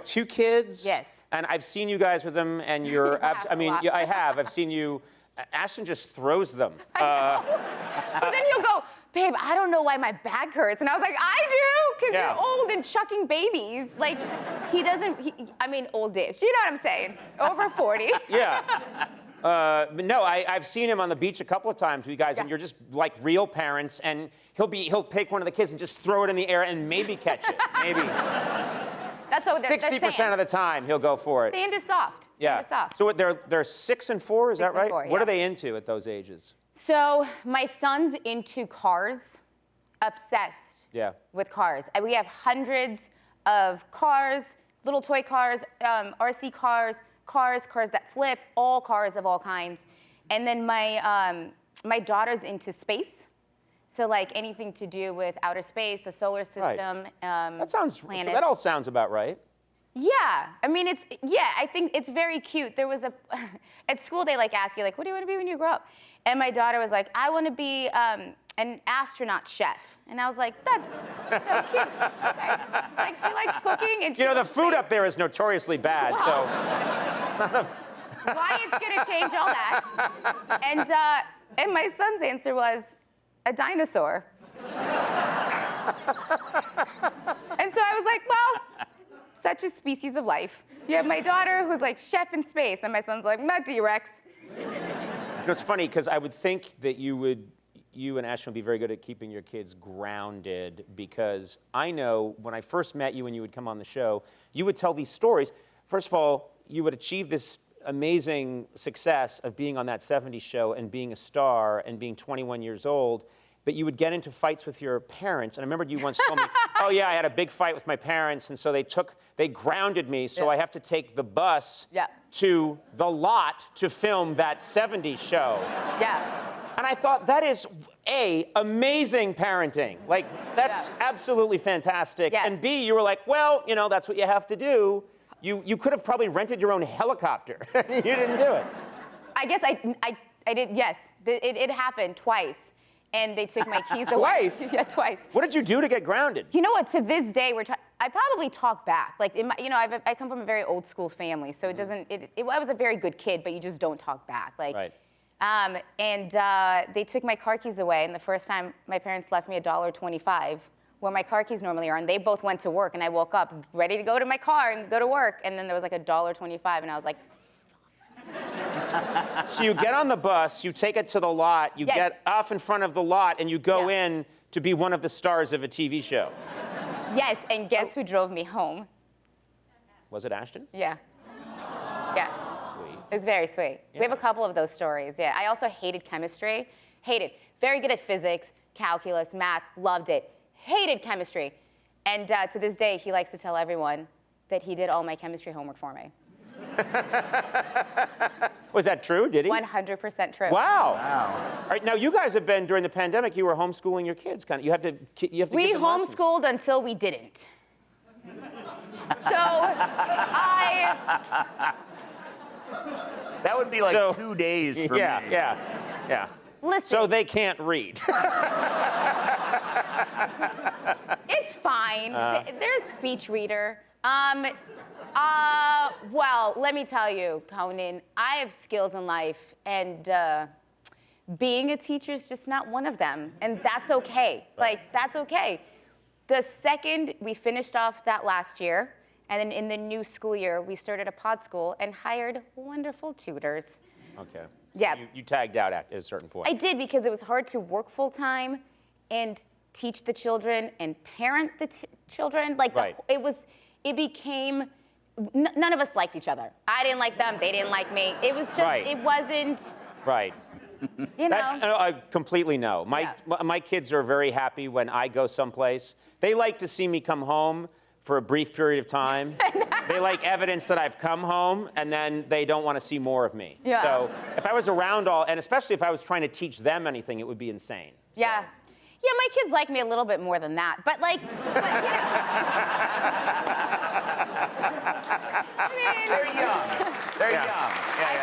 have 2 kids. Yes. And I've seen you guys with them, and you're. I mean, yeah, I have. I've seen you. Ashton just throws them. But then he'll go, babe, I don't know why my back hurts. And I was like, I do, because Yeah. you're old and chucking babies. Like, he doesn't, I mean, old-ish. You know what I'm saying? Over 40. Yeah. But no, I've seen him on the beach a couple of times with you guys, and you're just like real parents, and he'll pick one of the kids and just throw it in the air and maybe catch it. Maybe. That's what they're 60% of the time, he'll go for it. Sand is soft. Sand is soft. So what, they're 6 and 4, is that 6 and right? 4, What yeah. are they into at those ages? So my son's into cars, obsessed with cars. And we have hundreds of cars, little toy cars, RC cars, cars that flip, all cars of all kinds. And then my daughter's into space. So like anything to do with outer space, the solar system, planets. That all sounds about right. Yeah, I mean, I think it's very cute. There was at school they like ask you like, what do you want to be when you grow up? And my daughter was like, I want to be an astronaut chef. And I was like, that's so cute. Okay. Like she likes cooking and You know, the food up there is notoriously bad, so it's not a... Wyatt's gonna change all that. And my son's answer was, a dinosaur. And so I was like, well, such a species of life. You have my daughter who's like chef in space, and my son's like, not T-Rex. You know, it's funny, because I would think that you and Ashton would be very good at keeping your kids grounded, because I know when I first met you and you would come on the show, you would tell these stories. First of all, you would achieve this amazing success of being on that 70s show and being a star and being 21 years old, but you would get into fights with your parents. And I remember you once told me, oh yeah, I had a big fight with my parents, and so they grounded me, so I have to take the bus to the lot to film that 70s show. Yeah. And I thought, that is, A, amazing parenting. Like, that's absolutely fantastic. Yeah. And B, you were like, well, you know, that's what you have to do. You could have probably rented your own helicopter. You didn't do it. I guess I did, yes. It happened twice. And they took my keys away. Twice? Yeah, twice. What did you do to get grounded? You know what? To this day, I probably talk back. Like, I come from a very old school family, so it doesn't. I was a very good kid, but you just don't talk back. Like, right. They took my car keys away, and the first time my parents left me $1.25, where my car keys normally are, and they both went to work, and I woke up ready to go to my car and go to work, and then there was like $1.25, and I was like. So you get on the bus, you take it to the lot, you get off in front of the lot, and you go in to be one of the stars of a TV show. Yes, and guess who drove me home? Was it Ashton? Yeah. Yeah. Sweet. It's very sweet. Yeah. We have a couple of those stories, yeah. I also hated chemistry. Hated. Very good at physics, calculus, math, loved it. Hated chemistry. And to this day, he likes to tell everyone that he did all my chemistry homework for me. Was that true? Did he? 100% true. Wow. All right, now you guys have been, during the pandemic, you were homeschooling your kids, kind of. You have to We give them lessons. homeschooled until we didn't. So That would be like 2 days for me. Yeah. Listen. So they can't read. It's fine. There's a speech reader. Well, let me tell you, Conan, I have skills in life, and being a teacher is just not one of them, and that's okay. Like, that's okay. The second we finished off that last year, and then in the new school year, we started a pod school and hired wonderful tutors. Okay. Yeah. You tagged out at a certain point. I did, because it was hard to work full time and teach the children and parent the children. Like, it became, none of us liked each other. I didn't like them, they didn't like me. It was just, it wasn't. Right. You know? I completely know. My kids are very happy when I go someplace. They like to see me come home for a brief period of time. They like evidence that I've come home, and then they don't want to see more of me. Yeah. So if I was around and especially if I was trying to teach them anything, it would be insane. Yeah. Yeah, my kids like me a little bit more than that, but like, They're young. They're young. I